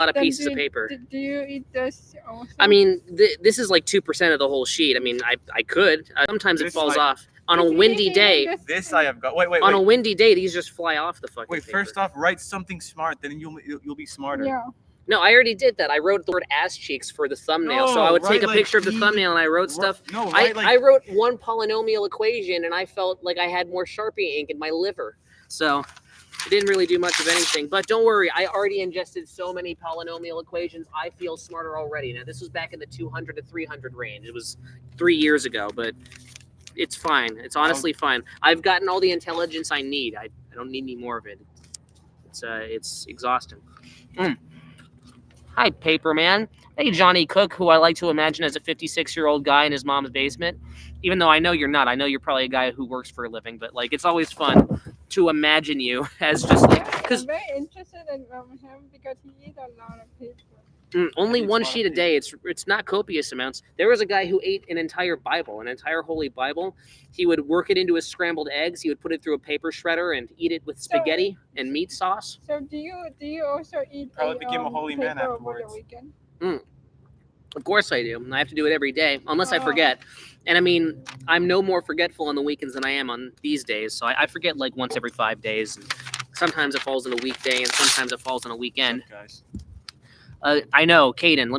lot of Then pieces of paper. do you eat this also? I mean, this is like 2% of the whole sheet. I mean, I could. Sometimes it This falls I- off on a windy day. This I have got. Wait. On a windy day, these just fly off the fucking Wait. paper. First off, write something smart. Then you'll be smarter. Yeah. No, I already did that. I wrote the word ass cheeks for the thumbnail. So I would take a like picture of the E- thumbnail and I wrote stuff. No, I write like I wrote one polynomial equation and I felt like I had more Sharpie ink in my liver. So I didn't really do much of anything. But don't worry, I already ingested so many polynomial equations. I feel smarter already. Now, this was back in the 200 to 300 range. It was 3 years ago, but it's fine. It's honestly fine. I've gotten all the intelligence I need. I don't need any more of it. It's exhausting. Hi, Paperman. Hey, Johnny Cook, who I like to imagine as a 56-year-old guy in his mom's basement. Even though I know you're not. I know you're probably a guy who works for a living. But, like, it's always fun to imagine you as just, like... I'm very interested in him because he eats a lot of paper. Only one sheet a day. It's not copious amounts. There was a guy who ate an entire Bible, an entire Holy Bible. He would work it into his scrambled eggs. He would put it through a paper shredder and eat it with spaghetti and meat sauce. So do you also eat Probably became a holy man paper over afterwards. the weekend? Of course I do. I have to do it every day, unless I forget. And I mean, I'm no more forgetful on the weekends than I am on these days. So I forget like once every 5 days. And sometimes it falls on a weekday, and sometimes it falls on a weekend. Guys. I know, Caden.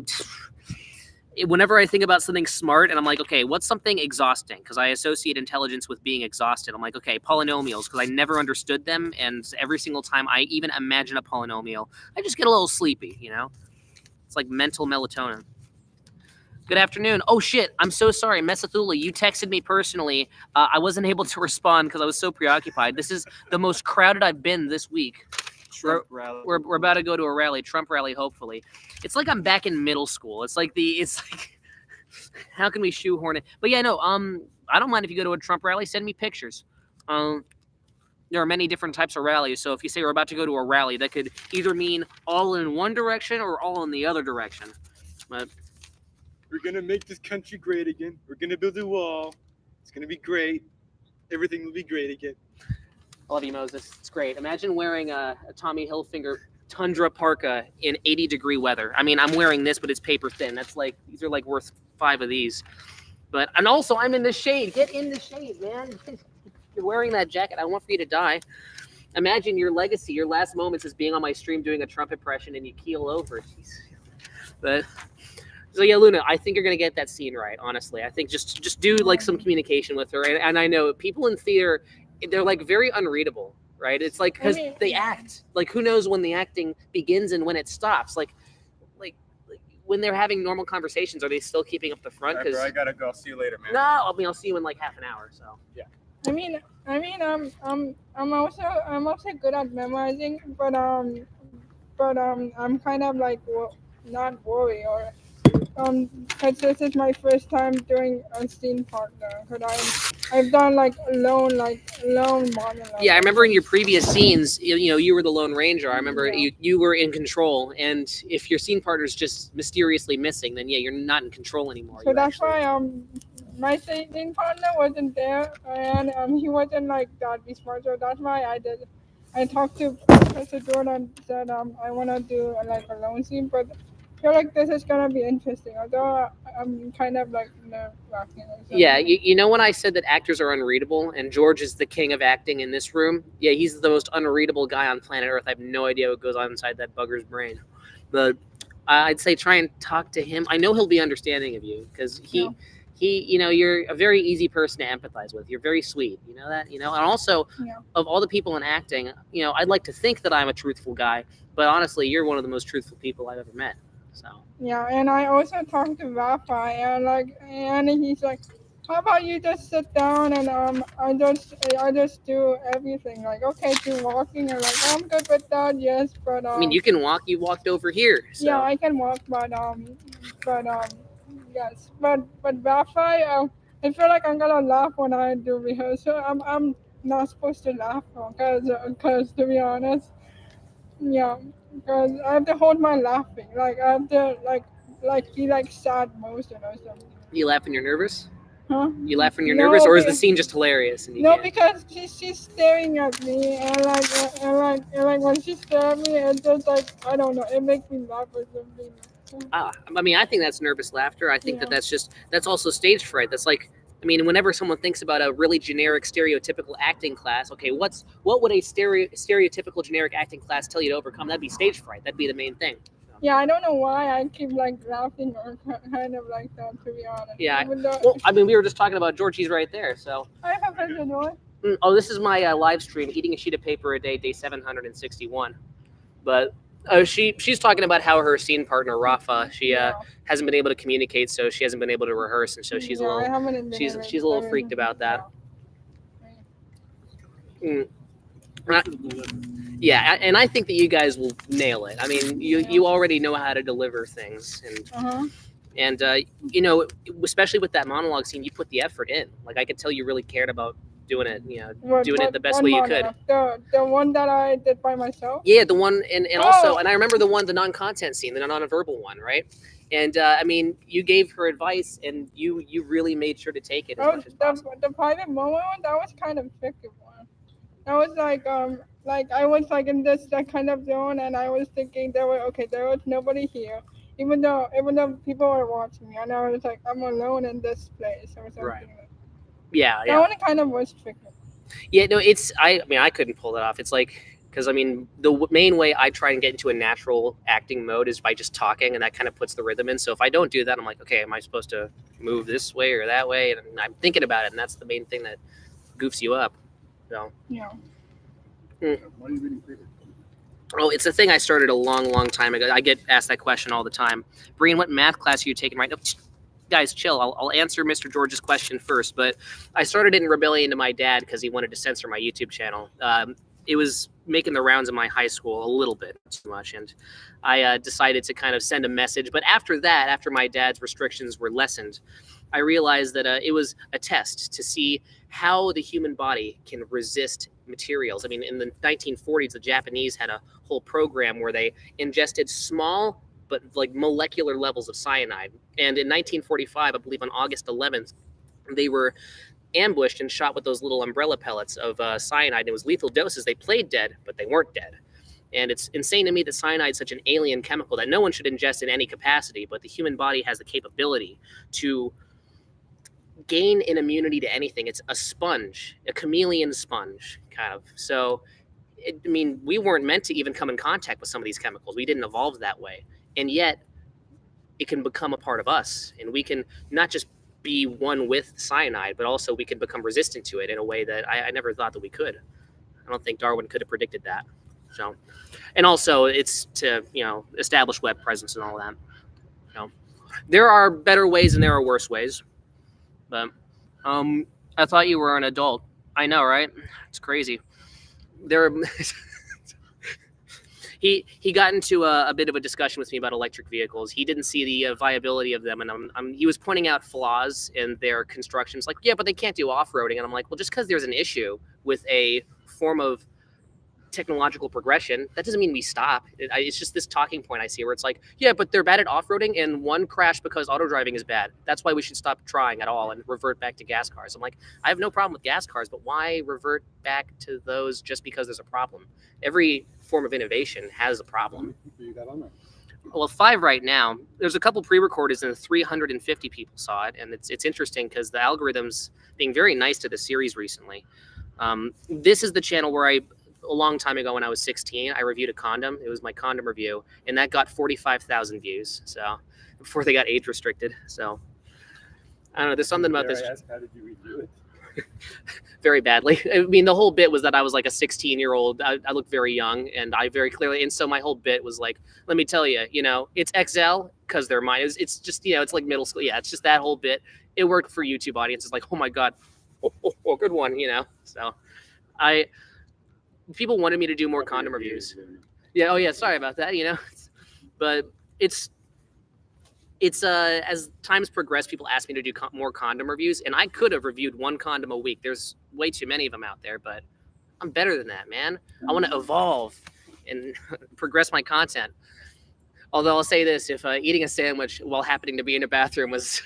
Whenever I think about something smart and I'm like, okay, what's something exhausting? Because I associate intelligence with being exhausted. I'm like, okay, polynomials, because I never understood them. And every single time I even imagine a polynomial, I just get a little sleepy, you know? It's like mental melatonin. Good afternoon. Oh, shit. I'm so sorry. Mesethula, you texted me personally. I wasn't able to respond because I was so preoccupied. This is the most crowded I've been this week. We're about to go to a rally, Trump rally, hopefully. It's like I'm back in middle school. It's like how can we shoehorn it? But yeah, no, I don't mind if you go to a Trump rally, send me pictures. There are many different types of rallies. So if you say we're about to go to a rally, that could either mean all in one direction or all in the other direction. But we're going to make this country great again. We're going to build a wall. It's going to be great. Everything will be great again. I love you, Moses. It's great. Imagine wearing a Tommy Hilfiger Tundra parka in 80-degree weather. I mean, I'm wearing this, but it's paper thin. That's like, these are like worth 5 of these. And also, I'm in the shade. Get in the shade, man. You're wearing that jacket. I want for you to die. Imagine your legacy, your last moments is being on my stream doing a Trump impression and you keel over. Jeez. But so yeah, Luna, I think you're gonna get that scene right. Honestly, I think just do like some communication with her. And I know people in theater, they're like very unreadable, right? It's like because they act like who knows when the acting begins and when it stops. Like when they're having normal conversations, are they still keeping up the front? Because I gotta go. I'll see you later, man. No, I'll see you in like half an hour. So yeah. I'm also good at memorizing, but I'm kind of like not worried or because this is my first time doing a scene partner. Because I've done like lone monologue. Yeah, I remember in your previous scenes, you were the Lone Ranger. I remember you were in control, and if your scene partner's just mysteriously missing, then yeah, you're not in control anymore. So that's why my scene partner wasn't there, and he wasn't like that smart. So that's why I talked to Professor Jordan, said I want to do like a lone scene, but I feel like this is gonna be interesting. Although I'm kind of like nerve-wracking. Yeah, you know when I said that actors are unreadable, and George is the king of acting in this room. Yeah, he's the most unreadable guy on planet Earth. I have no idea what goes on inside that bugger's brain, but I'd say try and talk to him. I know he'll be understanding of you because he, you're a very easy person to empathize with. You're very sweet. You know that, and also of all the people in acting, I'd like to think that I'm a truthful guy, but honestly, you're one of the most truthful people I've ever met. So yeah, and I also talked to Rafa, and he's like, how about you just sit down and I just do everything. Like, okay, do walking, and like I'm good with that, yes, but I mean, you can walk. You walked over here. So. Yeah, I can walk, but yes, but Rafa, I feel like I'm gonna laugh when I do rehearsal. I'm not supposed to laugh because to be honest, yeah, because I have to hold my laughing. Like I have to like be like sad motion or something. You laugh when you're nervous? Huh? You laugh when you're No, nervous, or is the because- scene just hilarious? And you No, can't? because she's staring at me, and like when she stares at me, it's just like I don't know, it makes me laugh or something. I mean, I think that's nervous laughter. I think Yeah. that's also stage fright. That's like, I mean, whenever someone thinks about a really generic, stereotypical acting class, okay, what would a stereotypical generic acting class tell you to overcome? That'd be stage fright. That'd be the main thing. Yeah, I don't know why I keep like laughing or kind of like that, to be honest. Yeah, Even though Well, I mean, we were just talking about Georgie's right there. So, I have heard the noise. oh, this is my live stream, eating a sheet of paper a day, day 761. But she's talking about how her scene partner Rafa, she hasn't been able to communicate, so she hasn't been able to rehearse, and so she's a little she's a little freaked about that. Yeah, and I think that you guys will nail it. I mean, you already know how to deliver things, and you know, especially with that monologue scene, you put the effort in. Like I could tell you really cared about doing it. You know, doing it the best way you could. The one that I did by myself. Yeah, the one, and also, and I remember the non-content scene, the non-verbal one, right? And I mean, you gave her advice, and you really made sure to take it as much as possible. The private moment one, that was kind of tricky one. That was like I was like in that kind of zone, and I was thinking there was nobody here, even though people were watching me, and I was like, I'm alone in this place or something. Right. Yeah, That one kind of was tricky. Yeah, no, I mean, I couldn't pull that off. It's like, because I mean, the main way I try and get into a natural acting mode is by just talking, and that kind of puts the rhythm in. So if I don't do that, I'm like, okay, am I supposed to move this way or that way? And I'm thinking about it, and that's the main thing that goofs you up. So. Yeah. Why are you reading paper? Oh, it's a thing I started a long time ago. I get asked that question all the time. Brian, what math class are you taking right now? Guys, chill. I'll answer Mr. George's question first, but I started it in rebellion to my dad because he wanted to censor my YouTube channel. It was making the rounds in my high school a little bit too much, and I decided to kind of send a message. But after that, after my dad's restrictions were lessened, I realized that it was a test to see how the human body can resist materials. I mean, in the 1940s, the Japanese had a whole program where they ingested small but like molecular levels of cyanide. And in 1945, I believe on August 11th, they were ambushed and shot with those little umbrella pellets of cyanide. It was lethal doses. They played dead, but they weren't dead. And it's insane to me that cyanide is such an alien chemical that no one should ingest in any capacity, but the human body has the capability to gain an immunity to anything. It's a sponge, a chameleon sponge, kind of. So, I mean, we weren't meant to even come in contact with some of these chemicals. We didn't evolve that way. And yet, it can become a part of us. And we can not just be one with cyanide, but also we can become resistant to it in a way that I never thought that we could. I don't think Darwin could have predicted that. So, and also it's to, you know, establish web presence and all that. You know, there are better ways and there are worse ways. But I thought you were an adult. I know, right? It's crazy. He got into a bit of a discussion with me about electric vehicles. He didn't see the viability of them, and he was pointing out flaws in their constructions. Like, yeah, but they can't do off-roading. And I'm like, well, just because there's an issue with a form of technological progression, that doesn't mean we stop. It's just this talking point I see where it's like, yeah, but they're bad at off-roading, and one crashed because auto driving is bad. That's why we should stop trying at all and revert back to gas cars. I'm like, I have no problem with gas cars, but why revert back to those just because there's a problem? Every form of innovation has a problem. You got on that? Well, 5 right now. There's a couple pre-recordeds and 350 people saw it, and it's interesting because the algorithm's being very nice to the series recently. This is the channel where a long time ago when I was 16, I reviewed a condom. It was my condom review, and that got 45,000 views. So before they got age restricted. So I don't know. There's something about this. How did you review it? Very badly. I mean, the whole bit was that I was like a 16-year-old. I looked very young, and I very clearly. And so my whole bit was like, let me tell you, you know, it's XL because they're mine. It's just, you know, it's like middle school. Yeah, it's just that whole bit. It worked for YouTube audiences. Like, oh my god, oh, good one, you know. So people wanted me to do more condom reviews. Yeah. Oh yeah. Sorry about that. You know, but it's as times progress, people ask me to do more condom reviews, and I could have reviewed one condom a week. There's way too many of them out there, but I'm better than that, man. I want to evolve and progress my content. Although I'll say this: if eating a sandwich while happening to be in a bathroom was,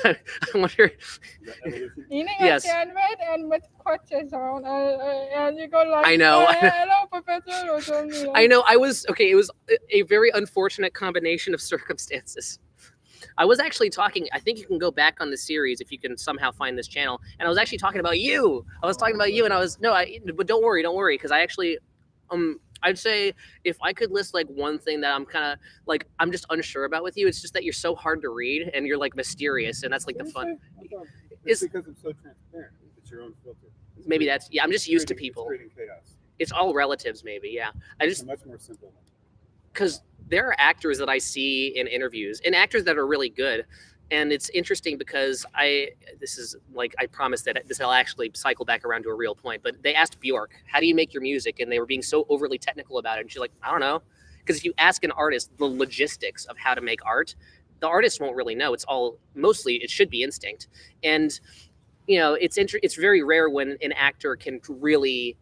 I wonder. Is that evolution? Eating Yes. a sandwich and with crutches on, and you go like, I know. "Oh, hello, Professor," or something. I know. I was okay. It was a very unfortunate combination of circumstances. I was actually talking. I think you can go back on the series if you can somehow find this channel. And I was actually talking about you. I was talking about you, and I was no. But don't worry, because I actually, I'd say if I could list like one thing that I'm kind of like I'm just unsure about with you, it's just that you're so hard to read and you're like mysterious, and that's like the fun. I thought It's- it's because I'm so transparent. It's your own filter. It's Maybe creating- that's I'm just used to it's people. creating chaos. It's all relatives, maybe. Yeah, I It's just a much more simple one. because there are actors that I see in interviews and actors that are really good. And it's interesting because this is like, I promise that this will actually cycle back around to a real point, but they asked Bjork, how do you make your music? And they were being so overly technical about it. And she's like, I don't know. Because if you ask an artist the logistics of how to make art, the artist won't really know. It's all mostly, it should be instinct. And, it's very rare when an actor can really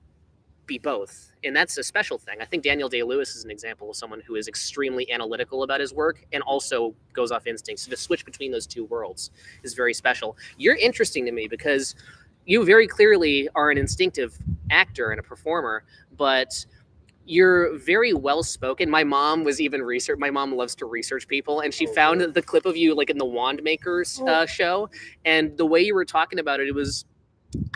be both. And that's a special thing. I think Daniel Day-Lewis is an example of someone who is extremely analytical about his work and also goes off instinct. So the switch between those two worlds is very special. You're interesting to me because you very clearly are an instinctive actor and a performer, but you're very well spoken. My mom was even research. My mom loves to research people, and she found the clip of you like in the Wand Makers show, and the way you were talking about it, it was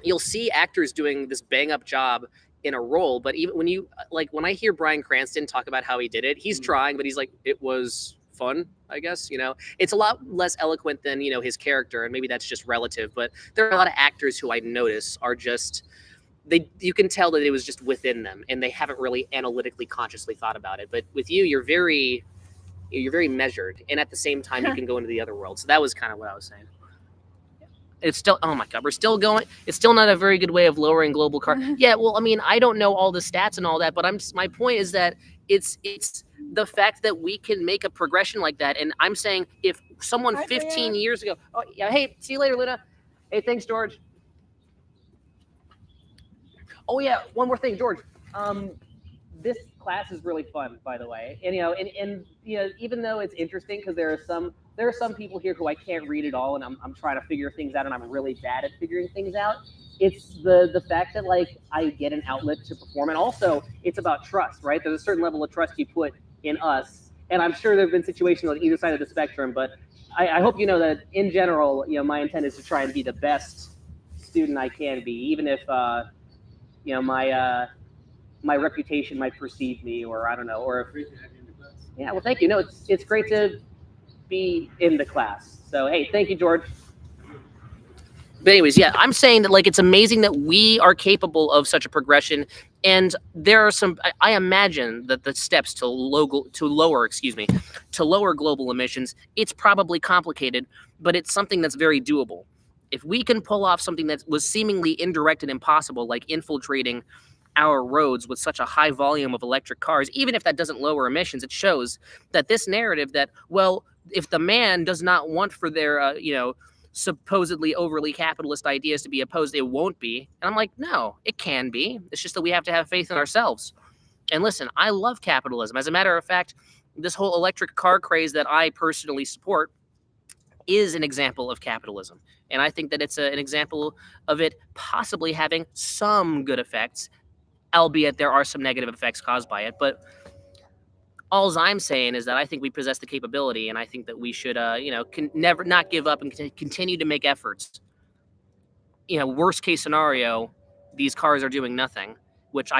you'll see actors doing this bang up job in a role, but even when I hear Bryan Cranston talk about how he did it, he's trying, but he's like, it was fun, I guess. It's a lot less eloquent than his character, and maybe that's just relative, but there are a lot of actors who I notice are just you can tell that it was just within them and they haven't really analytically consciously thought about it. But with you, you're very measured, and at the same time you can go into the other world. So that was kind of what I was saying. It's still, oh my God, we're still going. It's still not a very good way of lowering global Yeah, well, I mean, I don't know all the stats and all that, but my point is that it's the fact that we can make a progression like that. And I'm saying if someone Hi, 15 Leah. years ago, oh yeah, hey, see you later, Luna. Hey, thanks, George. Oh yeah, one more thing, George. This class is really fun, by the way. And even though it's interesting because there are some people here who I can't read at all, and I'm trying to figure things out, and I'm really bad at figuring things out. It's the fact that like I get an outlet to perform, and also it's about trust, right? There's a certain level of trust you put in us, and I'm sure there have been situations on either side of the spectrum, but I hope you know that in general, my intent is to try and be the best student I can be, even if my reputation might precede me, or I don't know, or if, Great to have you in the class. yeah, well, thank you. No, it's great to be in the class. So, hey, thank you, George. But anyways, yeah, I'm saying that like it's amazing that we are capable of such a progression, and there are some. I imagine that the steps to lower global emissions, it's probably complicated, but it's something that's very doable. If we can pull off something that was seemingly indirect and impossible, like infiltrating our roads with such a high volume of electric cars, even if that doesn't lower emissions, it shows that this narrative that, well, if the man does not want for their, supposedly overly capitalist ideas to be opposed, it won't be. And I'm like, no, it can be. It's just that we have to have faith in ourselves. And listen, I love capitalism. As a matter of fact, this whole electric car craze that I personally support is an example of capitalism. And I think that it's an example of it possibly having some good effects, albeit there are some negative effects caused by it. But all I'm saying is that I think we possess the capability, and I think that we should, never not give up and continue to make efforts. Worst case scenario, these cars are doing nothing, which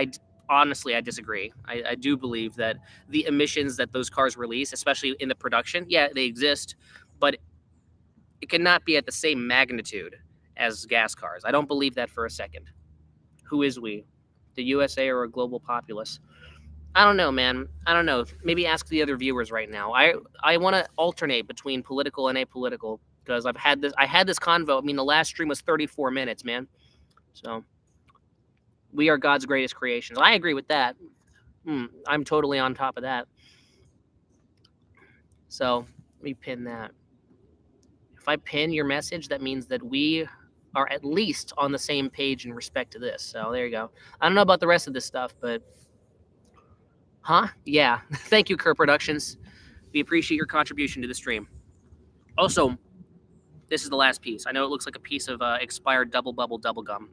honestly, I disagree. I do believe that the emissions that those cars release, especially in the production, yeah, they exist, but it cannot be at the same magnitude as gas cars. I don't believe that for a second. Who is we? The USA or a global populace? I don't know, man. I don't know. Maybe ask the other viewers right now. I want to alternate between political and apolitical because I had this convo. I mean, the last stream was 34 minutes, man. So we are God's greatest creations. I agree with that. I'm totally on top of that. So let me pin that. If I pin your message, that means that we are at least on the same page in respect to this. So there you go. I don't know about the rest of this stuff, but... Huh? Yeah. Thank you, Kerr Productions. We appreciate your contribution to the stream. Also, this is the last piece. I know it looks like a piece of expired double gum,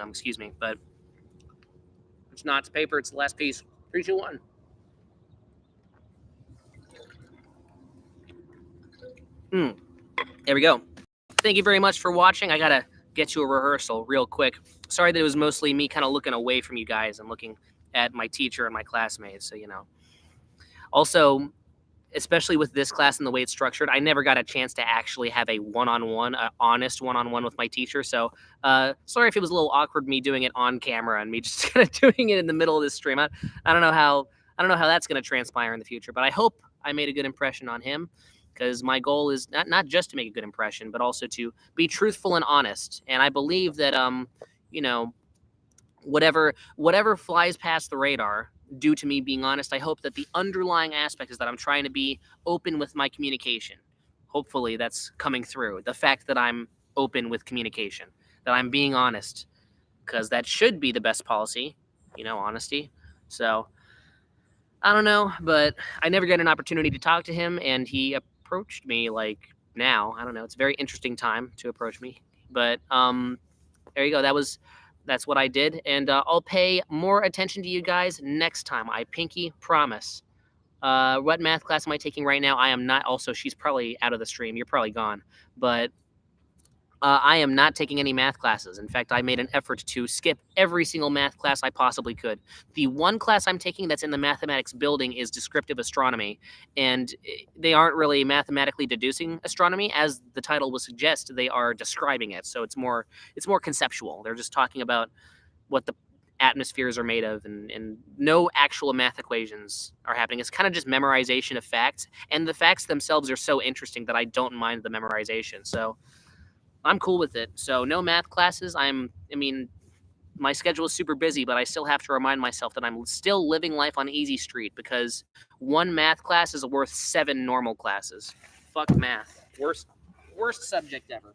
excuse me, but it's not. It's paper. It's the last piece. 3, 2, 1. There we go. Thank you very much for watching. I gotta get to a rehearsal real quick. Sorry that it was mostly me kind of looking away from you guys and looking at my teacher and my classmates. So, Also, especially with this class and the way it's structured, I never got a chance to actually have a one-on-one, honest one-on-one with my teacher. So sorry if it was a little awkward me doing it on camera and me just kind of doing it in the middle of this stream. I don't know how that's going to transpire in the future, but I hope I made a good impression on him, because my goal is not just to make a good impression, but also to be truthful and honest. And I believe that whatever flies past the radar, due to me being honest, I hope that the underlying aspect is that I'm trying to be open with my communication. Hopefully that's coming through. The fact that I'm open with communication, that I'm being honest, because that should be the best policy, honesty. So I don't know, but I never get an opportunity to talk to him, and he approached me like now. I don't know. It's a very interesting time to approach me, but there you go. That's what I did, and I'll pay more attention to you guys next time. I pinky promise. What math class am I taking right now? I am not. Also, she's probably out of the stream. You're probably gone, but I am not taking any math classes. In fact, I made an effort to skip every single math class I possibly could. The one class I'm taking that's in the mathematics building is descriptive astronomy, and they aren't really mathematically deducing astronomy, as the title would suggest. They are describing it, so it's more conceptual. They're just talking about what the atmospheres are made of, and no actual math equations are happening. It's kind of just memorization of facts, and the facts themselves are so interesting that I don't mind the memorization. So I'm cool with it. So no math classes. My schedule is super busy, but I still have to remind myself that I'm still living life on easy street, because one math class is worth 7 normal classes. Fuck math. Worst subject ever.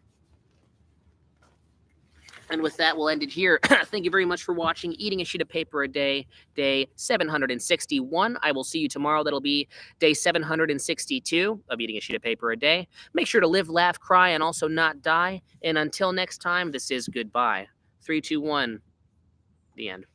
And with that, we'll end it here. Thank you very much for watching Eating a Sheet of Paper a Day, day 761. I will see you tomorrow. That'll be day 762 of Eating a Sheet of Paper a Day. Make sure to live, laugh, cry, and also not die. And until next time, this is goodbye. 3, 2, 1. The end.